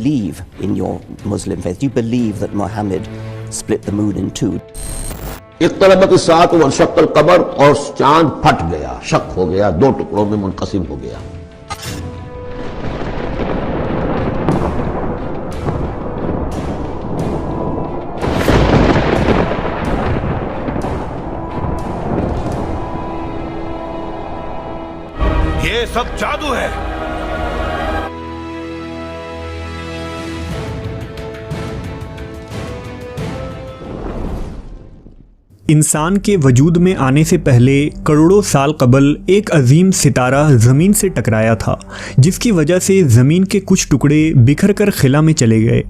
believe in your Muslim faith? Do you believe that Muhammad split the moon in two? इक़्तरबत अस्साअतु वंशक़्क़ल क़मर, और चांद फट गया, शक हो गया, दो टुकड़ों में मुनक़सिम हो गया। ये सब जादू है। इंसान के वजूद में आने से पहले करोड़ों साल कबल एक अजीम सितारा ज़मीन से टकराया था, जिसकी वजह से ज़मीन के कुछ टुकड़े बिखर कर खिला में चले गए।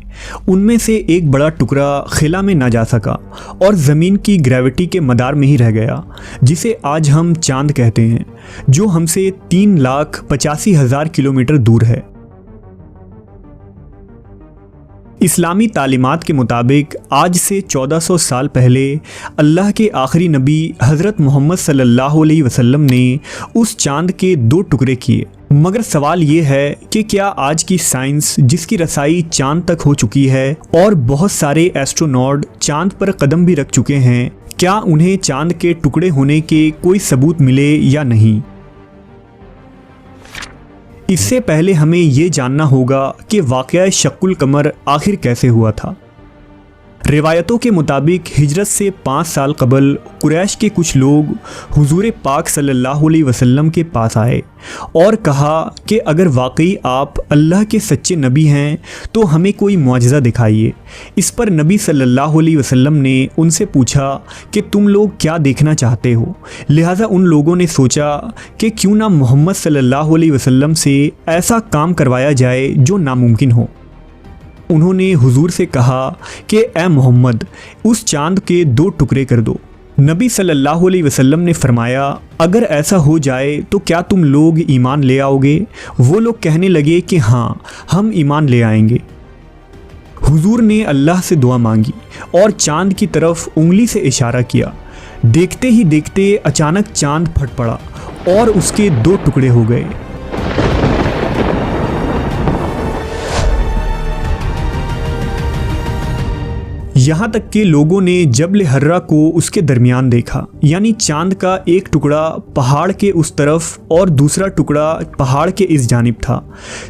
उनमें से एक बड़ा टुकड़ा खिला में ना जा सका और ज़मीन की ग्रेविटी के मदार में ही रह गया, जिसे आज हम चांद कहते हैं, जो हमसे 3,85,000 किलोमीटर दूर है। इस्लामी तालीमात के मुताबिक आज से 1400 साल पहले अल्लाह के आखिरी नबी हज़रत मोहम्मद सल्लल्लाहु अलैहि वसल्लम ने उस चाँद के 2 टुकड़े किए। मगर सवाल ये है कि क्या आज की साइंस, जिसकी रसाई चाँद तक हो चुकी है और बहुत सारे एस्ट्रोनॉट चाँद पर कदम भी रख चुके हैं, क्या उन्हें चाँद के टुकड़े होने के कोई सबूत मिले या नहीं? इससे पहले हमें ये जानना होगा कि वाक़या शक्कुल कमर आखिर कैसे हुआ था। रिवायतों के मुताबिक हिजरत से 5 साल कबल कुरैश के कुछ लोग हुजूर पाक सल्लल्लाहु अलैहि वसल्लम के पास आए और कहा कि अगर वाकई आप अल्लाह के सच्चे नबी हैं तो हमें कोई मुआजिज़ा दिखाइए। इस पर नबी सल्लल्लाहु अलैहि वसल्लम ने उनसे पूछा कि तुम लोग क्या देखना चाहते हो। लिहाजा उन लोगों ने सोचा कि क्यों ना मोहम्मद सल्लल्लाहु अलैहि वसल्लम से ऐसा काम करवाया जाए जो नामुमकिन हो। उन्होंने हुजूर से कहा कि ए मोहम्मद, उस चाँद के 2 टुकड़े कर दो। नबी सल्लल्लाहु अलैहि वसल्लम ने फरमाया, अगर ऐसा हो जाए तो क्या तुम लोग ईमान ले आओगे? वो लोग कहने लगे कि हाँ, हम ईमान ले आएंगे। हुजूर ने अल्लाह से दुआ मांगी और चाँद की तरफ उंगली से इशारा किया। देखते ही देखते अचानक चाँद फट पड़ा और उसके 2 टुकड़े हो गए। यहाँ तक कि लोगों ने जबल हर्रा को उसके दरमियान देखा, यानी चांद का एक टुकड़ा पहाड़ के उस तरफ और दूसरा टुकड़ा पहाड़ के इस जानिब था।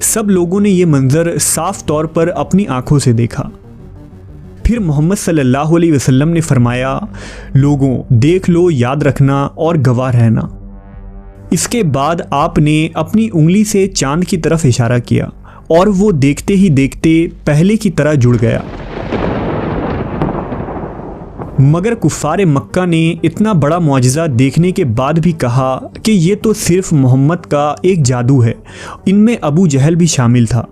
सब लोगों ने ये मंजर साफ तौर पर अपनी आंखों से देखा। फिर मोहम्मद सल्लल्लाहु अलैहि वसल्लम ने फरमाया, लोगों देख लो, याद रखना और गवाह रहना। इसके बाद आपने अपनी उंगली से चांद की तरफ इशारा किया और वो देखते ही देखते पहले की तरह जुड़ गया। मगर कुफ़ारे मक्का ने इतना बड़ा मुआजिज़ा देखने के बाद भी कहा कि ये तो सिर्फ मोहम्मद का एक जादू है। इनमें अबू जहल भी शामिल था।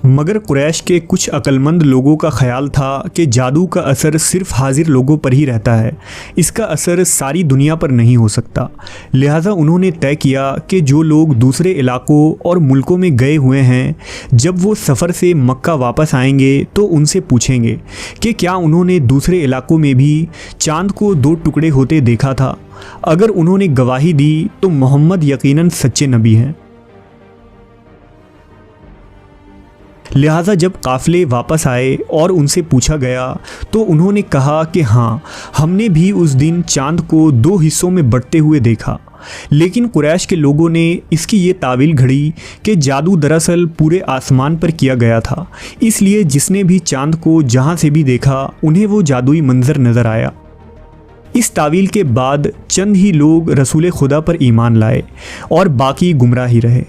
मगर कुरैश के कुछ अक्लमंद लोगों का ख्याल था कि जादू का असर सिर्फ हाजिर लोगों पर ही रहता है, इसका असर सारी दुनिया पर नहीं हो सकता। लिहाजा उन्होंने तय किया कि जो लोग दूसरे इलाकों और मुल्कों में गए हुए हैं, जब वो सफ़र से मक्का वापस आएंगे तो उनसे पूछेंगे कि क्या उन्होंने दूसरे इलाकों में भी चाँद को 2 टुकड़े होते देखा था। अगर उन्होंने गवाही दी तो मोहम्मद यकीनन सच्चे नबी हैं। लिहाजा जब काफ़िले वापस आए और उनसे पूछा गया तो उन्होंने कहा कि हाँ, हमने भी उस दिन चाँद को 2 हिस्सों में बंटते हुए देखा। लेकिन कुरैश के लोगों ने इसकी ये तावील घड़ी कि जादू दरअसल पूरे आसमान पर किया गया था, इसलिए जिसने भी चाँद को जहाँ से भी देखा उन्हें वो जादुई मंजर नज़र आया। इस तावील के बाद चंद ही लोग रसूल खुदा पर ईमान लाए और बाकी गुमराह ही रहे।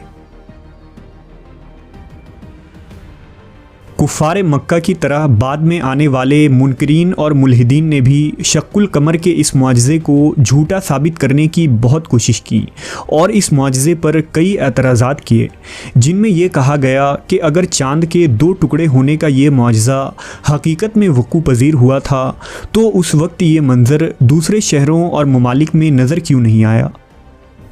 कुफ़ारे मक्का की तरह बाद में आने वाले मुनकरीन और मुल्हिदीन ने भी शक्कुल कमर के इस मुआजिज़े को झूठा साबित करने की बहुत कोशिश की और इस मुआजिज़े पर कई एतराज़ात किए, जिनमें यह कहा गया कि अगर चाँद के 2 टुकड़े होने का ये मुआजिज़ा हकीकत में वक़ू पज़ीर हुआ था तो उस वक्त ये मंज़र दूसरे शहरों और ममालिक में नज़र क्यों नहीं आया।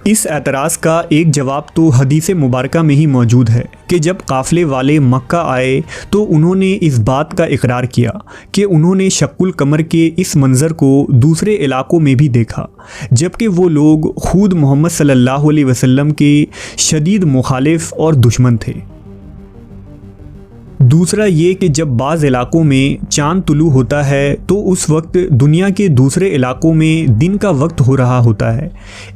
इस एतराज़ का एक जवाब तो हदीस मुबारका में ही मौजूद है कि जब काफ़िले वाले मक्का आए तो उन्होंने इस बात का इकरार किया कि उन्होंने शक्कुल कमर के इस मंज़र को दूसरे इलाकों में भी देखा, जबकि वो लोग खुद मोहम्मद सल्लल्लाहु अलैहि वसल्लम के शदीद मुखालिफ और दुश्मन थे। दूसरा ये कि जब बाज़ इलाकों में चांद तुलू होता है तो उस वक्त दुनिया के दूसरे इलाकों में दिन का वक्त हो रहा होता है।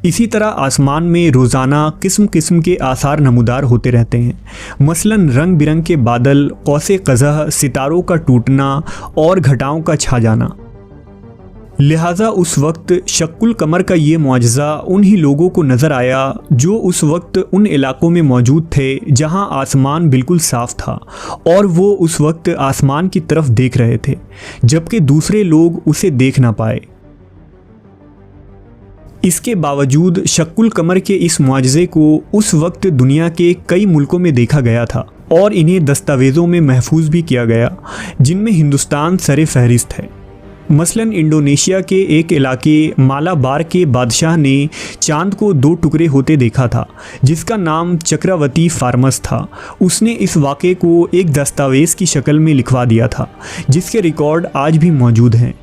इसी तरह आसमान में रोज़ाना किस्म किस्म के आसार नमूदार होते रहते हैं, मसलन रंग बिरंग के बादल, कौसे कज़ह, सितारों का टूटना और घटाओं का छा जाना। लिहाजा उस वक्त शक्कुल कमर का ये मुआजिज़ा उन ही लोगों को नज़र आया जो उस वक्त उन इलाकों में मौजूद थे जहां आसमान बिल्कुल साफ़ था और वो उस वक्त आसमान की तरफ देख रहे थे, जबकि दूसरे लोग उसे देख ना पाए। इसके बावजूद शक्कुल कमर के इस मुआजिज़े को उस वक्त दुनिया के कई मुल्कों में देखा गया था और इन्हें दस्तावेज़ों में महफूज भी किया गया, जिनमें हिंदुस्तान सरे फहरिस्त है। मसलन इंडोनेशिया के एक इलाके मालाबार के बादशाह ने चांद को 2 टुकड़े होते देखा था, जिसका नाम चक्रवती फार्मस था। उसने इस वाक़े को एक दस्तावेज़ की शक्ल में लिखवा दिया था, जिसके रिकॉर्ड आज भी मौजूद हैं।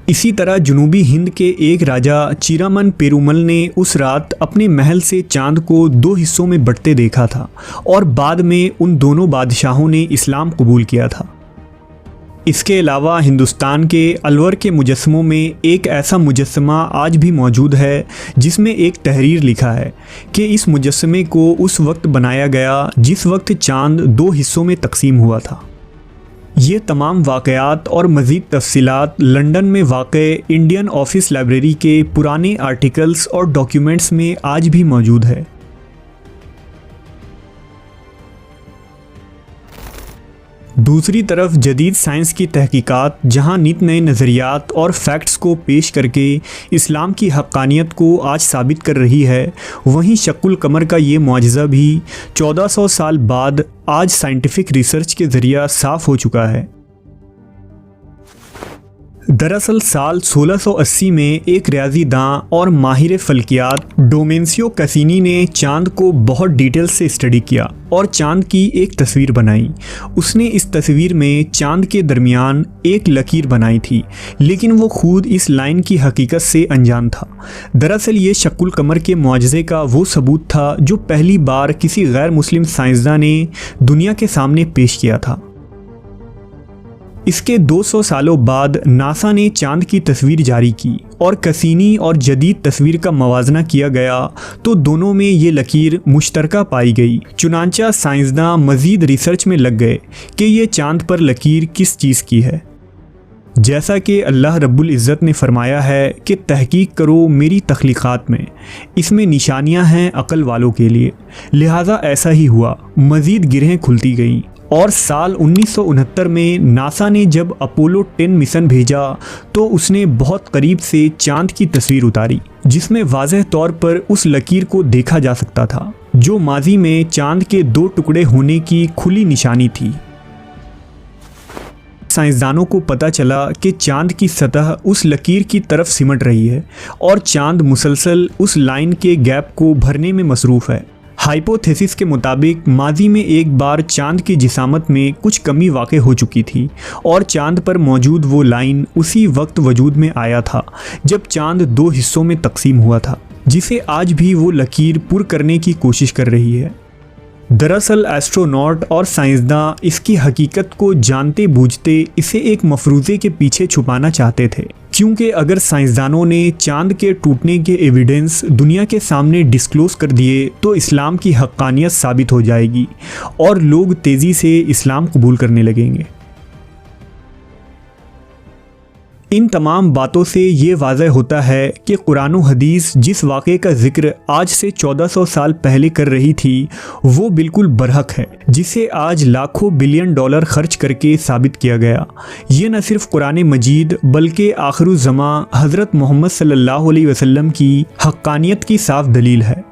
इसी तरह जनूबी हिंद के एक राजा चिरामन पेरुमल ने उस रात अपने महल से चांद को 2 हिस्सों में बंटते देखा था और बाद में उन दोनों बादशाहों ने इस्लाम कबूल किया था। इसके अलावा हिंदुस्तान के अलवर के मुजस्समों में एक ऐसा मुजस्समा आज भी मौजूद है जिसमें एक तहरीर लिखा है कि इस मुजस्समे को उस वक्त बनाया गया जिस वक्त चांद 2 हिस्सों में तकसीम हुआ था। ये तमाम वाक़यात और मज़ीद तफ़सीलात लंदन में वाक़े इंडियन ऑफिस लाइब्रेरी के पुराने आर्टिकल्स और डॉक्यूमेंट्स में आज भी मौजूद है। दूसरी तरफ जदीद साइंस की तहकीकात जहां नित नए नज़रियात और फैक्ट्स को पेश करके इस्लाम की हक़ानियत को आज साबित कर रही है, वहीं शक्कुल कमर का ये मुआजिज़ा भी 1400 साल बाद आज साइंटिफिक रिसर्च के ज़रिया साफ़ हो चुका है। दरअसल साल 1680 में एक रियाज़ीदां और माहिर फ़ल्कियात डोमेंसियो कैसिनी ने चांद को बहुत डिटेल से स्टडी किया और चांद की एक तस्वीर बनाई। उसने इस तस्वीर में चांद के दरमियान एक लकीर बनाई थी, लेकिन वो खुद इस लाइन की हकीकत से अनजान था। दरअसल ये शक्कुल कमर के मुआजिज़े का वो सबूत था जो पहली बार किसी गैर मुस्लिम साइंसदान ने दुनिया के सामने पेश किया था। इसके 200 सालों बाद नासा ने चांद की तस्वीर जारी की और कैसिनी और जदीद तस्वीर का मवाजना किया गया तो दोनों में ये लकीर मुश्तरका पाई गई। चुनांचा साइंसदान मज़ीद रिसर्च में लग गए कि ये चांद पर लकीर किस चीज़ की है। जैसा कि अल्लाह रब्बुल इज़्ज़त ने फरमाया है कि तहकीक करो मेरी तख्लीक़ात में, इसमें निशानियां हैं अक़ल वालों के लिए। लिहाजा ऐसा ही हुआ, मज़ीद गिरहें खुलती गईं और साल 1969 में नासा ने जब अपोलो 10 मिशन भेजा तो उसने बहुत करीब से चांद की तस्वीर उतारी, जिसमें वाज़ेह तौर पर उस लकीर को देखा जा सकता था जो माजी में चांद के 2 टुकड़े होने की खुली निशानी थी। साइंसदानों को पता चला कि चांद की सतह उस लकीर की तरफ सिमट रही है और चांद मुसलसल उस लाइन के गैप को भरने में मसरूफ़ है। हाइपोथेसिस के मुताबिक माजी में एक बार चांद की जिसामत में कुछ कमी वाक़ई हो चुकी थी और चांद पर मौजूद वो लाइन उसी वक्त वजूद में आया था जब चांद 2 हिस्सों में तकसीम हुआ था, जिसे आज भी वो लकीर पुर करने की कोशिश कर रही है। दरअसल एस्ट्रोनॉट और साइंसदान इसकी हकीकत को जानते बूझते इसे एक मफरूज़े के पीछे छुपाना चाहते थे, क्योंकि अगर साइंसदानों ने चांद के टूटने के एविडेंस दुनिया के सामने डिस्क्लोज़ कर दिए तो इस्लाम की हक़ानियत साबित हो जाएगी और लोग तेज़ी से इस्लाम कबूल करने लगेंगे। इन तमाम बातों से ये वाज़ह होता है कि कुरान व हदीस जिस वाक़े का ज़िक्र आज से 1400 साल पहले कर रही थी वो बिल्कुल बरहक है, जिसे आज लाखों बिलियन डॉलर खर्च करके साबित किया गया। ये न सिर्फ कुरान मजीद बल्कि आखिरुज़्ज़मा हज़रत मोहम्मद सल्लल्लाहु अलैहि वसल्लम की हक़ानियत की साफ दलील है।